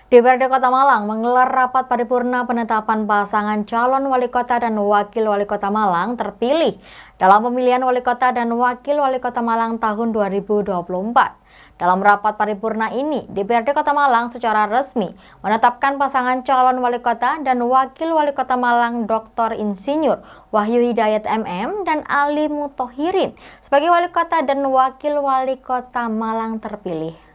DPRD Kota Malang menggelar rapat paripurna penetapan pasangan calon wali kota dan wakil wali kota Malang terpilih dalam pemilihan wali kota dan wakil wali kota Malang tahun 2024. Dalam rapat paripurna ini, DPRD Kota Malang secara resmi menetapkan pasangan calon wali kota dan wakil wali kota Malang Dr. Insinyur Wahyu Hidayat MM dan Ali Muthohirin sebagai wali kota dan wakil wali kota Malang terpilih.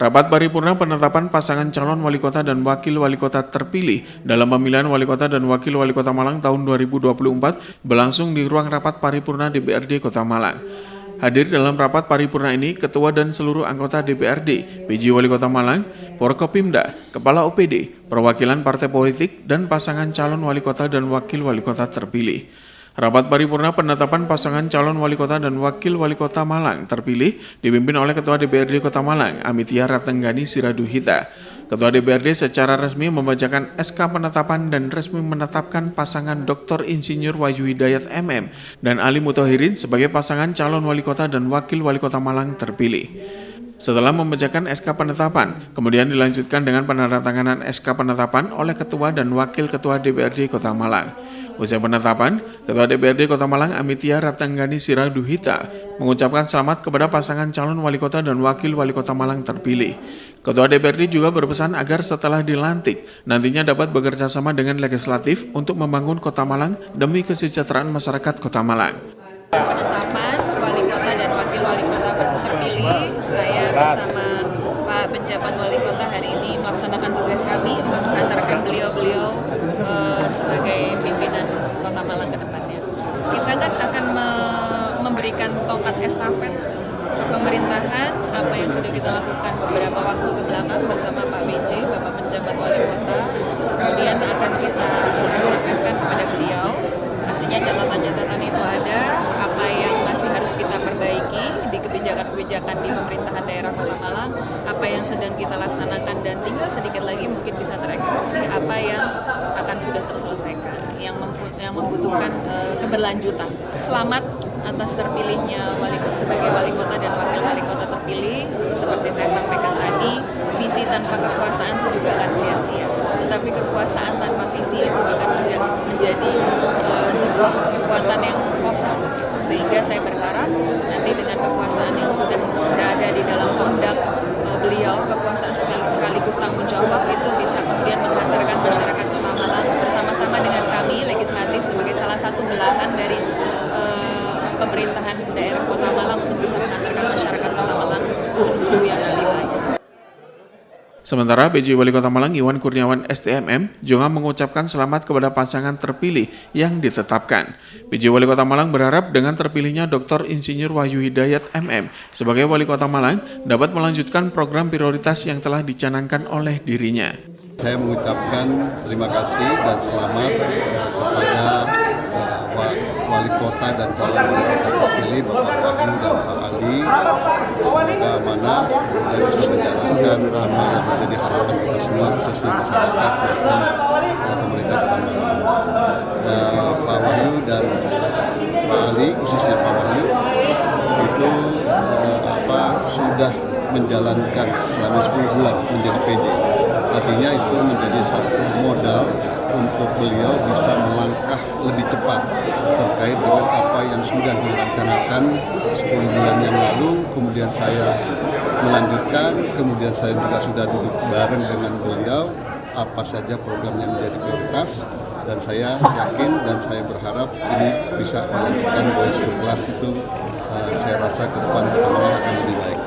Rapat paripurna penetapan pasangan calon wali kota dan wakil wali kota terpilih dalam pemilihan wali kota dan wakil wali kota Malang tahun 2024 berlangsung di ruang rapat paripurna DPRD Kota Malang. Hadir dalam rapat paripurna ini Ketua dan seluruh anggota DPRD, PJ Wali Kota Malang, Forkopimda, Kepala OPD, perwakilan partai politik, dan pasangan calon wali kota dan wakil wali kota terpilih. Rapat paripurna penetapan pasangan calon wali kota dan wakil wali kota Malang terpilih dipimpin oleh Ketua DPRD Kota Malang, Amitya Ratenggani Siraduhita. Ketua DPRD secara resmi membacakan SK penetapan dan resmi menetapkan pasangan Dr. Insinyur Wahyu Hidayat MM dan Ali Muthohirin sebagai pasangan calon wali kota dan wakil wali kota Malang terpilih. Setelah membacakan SK penetapan, kemudian dilanjutkan dengan penandatanganan SK penetapan oleh Ketua dan Wakil Ketua DPRD Kota Malang. Usai penetapan, Ketua DPRD Kota Malang Amitya Ratenggani Siraduhita mengucapkan selamat kepada pasangan calon wali kota dan wakil wali kota Malang terpilih. Ketua DPRD juga berpesan agar setelah dilantik, nantinya dapat bekerja sama dengan legislatif untuk membangun Kota Malang demi kesejahteraan masyarakat Kota Malang. Penetapan wali kota dan wakil wali kota terpilih, saya bersama Pak Penjabat Wali Kota hari ini melaksanakan tugas kami untuk mengantarkan beliau-beliau sebagai pimpinan Kota Malang ke depannya. Kita kan akan memberikan tongkat estafet ke pemerintahan apa yang sudah kita lakukan beberapa waktu ke belakang bersama Pak PJ, Bapak Penjabat Wali Kota. Kemudian akan kita estafetkan kepada beliau. Pastinya catatan-catatan itu ada, apa yang masih harus kita perbaiki di kebijakan-kebijakan di pemerintahan daerah Kota Malang, apa yang sedang kita laksanakan dan tinggal sedikit lagi mungkin bisa tereksekusi, apa yang akan sudah terselesaikan, yang membutuhkan keberlanjutan. Selamat atas terpilihnya sebagai wali kota dan wakil wali kota terpilih. Seperti saya sampaikan tadi, visi tanpa kekuasaan itu juga akan sia-sia. Tetapi kekuasaan tanpa visi itu akan menjadi sebuah kekuatan yang kosong. Sehingga saya berharap nanti dengan kekuasaan yang sudah berada di dalam pundak beliau, kekuasaan sekaligus tanggung jawab itu bisa kemudian menghantarkan masyarakat Kota Malang bersama-sama dengan kami legislatif sebagai salah satu belahan dari pemerintahan daerah Kota Malang untuk bisa menghantarkan masyarakat Kota Malang menuju yang lebih baik. Sementara PJ Wali Kota Malang Iwan Kurniawan STMM juga mengucapkan selamat kepada pasangan terpilih yang ditetapkan. PJ Wali Kota Malang berharap dengan terpilihnya Dr. Insinyur Wahyu Hidayat MM sebagai Wali Kota Malang dapat melanjutkan program prioritas yang telah dicanangkan oleh dirinya. Saya mengucapkan terima kasih dan selamat kepada Wali Kota dan calon wali kota terpilih Bapak Wahyu dan Pak Ali. Semoga amanah dan bisa menjalankan apa yang menjadi harapan kita semua, khususnya masyarakat maupun pemerintah Kota Malang. Pak Wahyu dan Pak Ali, khususnya Pak Wahyu, itu sudah menjalankan selama 10 bulan menjadi PJ. Artinya itu menjadi satu modal untuk beliau bisa melangkah lebih cepat terkait dengan apa yang sudah direncanakan 10 bulan yang lalu. Kemudian saya melanjutkan, kemudian saya juga sudah duduk bareng dengan beliau apa saja program yang menjadi prioritas, dan saya yakin dan saya berharap ini bisa melanjutkan 2011 itu. Saya rasa ke depan Kota Malang akan lebih baik.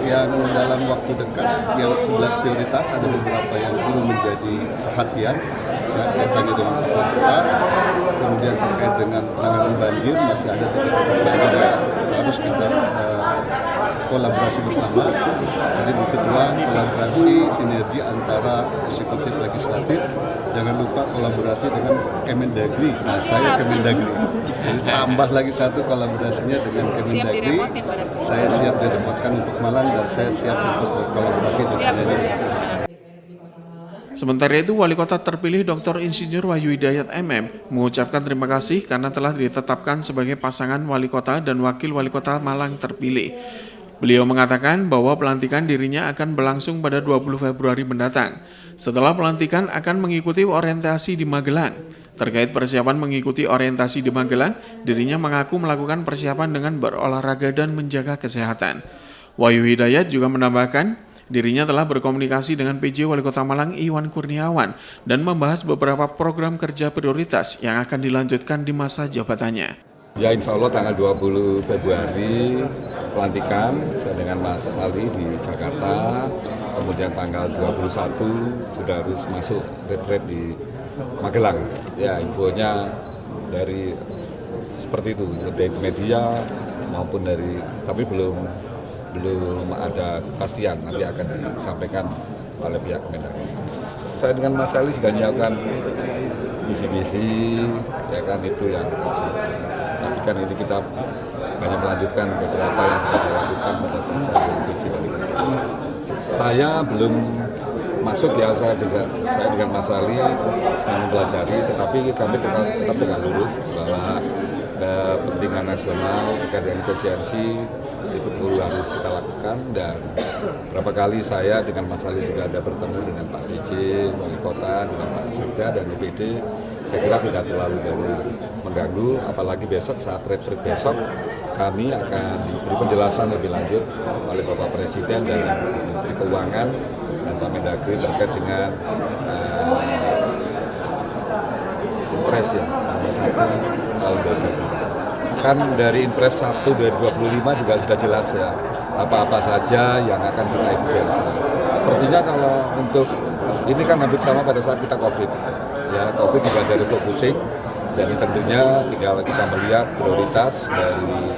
Yang dalam waktu dekat, yang 11 prioritas ada beberapa yang perlu menjadi perhatian, ya, kaitannya dengan pasar besar, kemudian terkait dengan penanganan banjir, masih ada titik-titik banjir yang harus kita kolaborasi bersama. Jadi kedua, kolaborasi sinergi antara eksekutif legislatif, jangan lupa kolaborasi dengan Kemendagri. Nah, saya Kemendagri. Jadi tambah lagi satu kolaborasinya dengan Kemendagri. Saya siap direpotkan untuk Malang dan saya siap untuk berkolaborasi dengan sinergi. Sementara itu, Wali Kota terpilih Dr. Insinyur Wahyu Hidayat MM mengucapkan terima kasih karena telah ditetapkan sebagai pasangan Wali Kota dan Wakil Wali Kota Malang terpilih. Beliau mengatakan bahwa pelantikan dirinya akan berlangsung pada 20 Februari mendatang. Setelah pelantikan akan mengikuti orientasi di Magelang. Terkait persiapan mengikuti orientasi di Magelang, dirinya mengaku melakukan persiapan dengan berolahraga dan menjaga kesehatan. Wahyu Hidayat juga menambahkan, dirinya telah berkomunikasi dengan PJ Wali Kota Malang Iwan Kurniawan dan membahas beberapa program kerja prioritas yang akan dilanjutkan di masa jabatannya. Ya insya Allah tanggal 20 Februari pelantikan saya dengan Mas Ali di Jakarta, kemudian tanggal 21 sudah harus masuk retret di Magelang. Ya infonya dari seperti itu, dari media maupun dari, tapi belum ada kepastian, nanti akan disampaikan oleh pihak Kemendagri. Saya dengan Mas Ali sudah menyiapkan visi-visi, ya kan itu yang kita bisa. Tapi kan ini kita hanya melanjutkan beberapa yang sudah saya lakukan pada saat saya jadi PJ Wali Kota. Saya belum masuk ya, saya dengan Mas Ali sedang mempelajari, tetapi kami tetap tegak lurus bahwa kepentingan nasional terkait dengan efisiensi itu perlu harus kita lakukan. Dan berapa kali saya dengan Mas Ali juga ada bertemu dengan Pak PJ Wali Kota, dengan Pak Sekda dan DPD. Saya kira tidak terlalu mengganggu, apalagi besok saat retret besok kami akan diberi penjelasan lebih lanjut oleh Bapak Presiden dan Menteri Keuangan dan Pak Mendagri terkait dengan Impres ya, nomor 1 tahun 2020. Kan dari Impres 1 2025 juga sudah jelas ya, apa-apa saja yang akan kita efisiensi. Sepertinya kalau untuk ini kan hampir sama pada saat kita COVID. Ya, COVID juga dari refocusing, dan tentunya tinggal kita melihat prioritas dari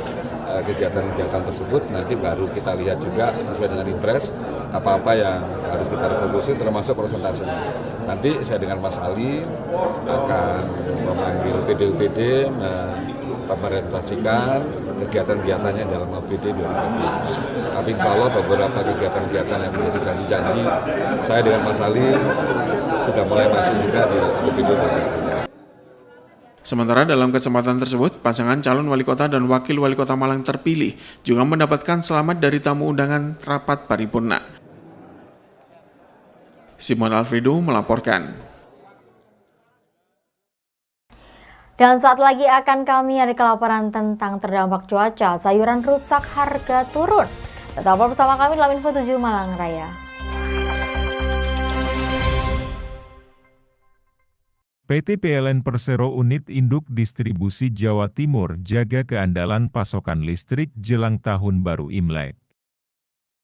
kegiatan-kegiatan tersebut. Nanti baru kita lihat juga sesuai dengan Impres apa-apa yang harus kita refocusing, termasuk presentasinya. Nanti saya dengan Mas Ali akan memanggil PD-UPD merepresentasikan kegiatan-kegiatannya dalam APBD 2020. Tapi insya Allah beberapa kegiatan-kegiatan yang menjadi janji-janji saya dengan Mas Ali sudah mulai masuk juga di APBD 2020. Sementara dalam kesempatan tersebut, pasangan calon wali kota dan wakil wali kota Malang terpilih juga mendapatkan selamat dari tamu undangan rapat paripurna. Simon Alfredo melaporkan. Dan saat lagi akan kami ada laporan tentang terdampak cuaca, sayuran rusak, harga turun. Tetap bersama kami dalam Info 7 Malang Raya. PT PLN Persero Unit Induk Distribusi Jawa Timur jaga keandalan pasokan listrik jelang Tahun Baru Imlek.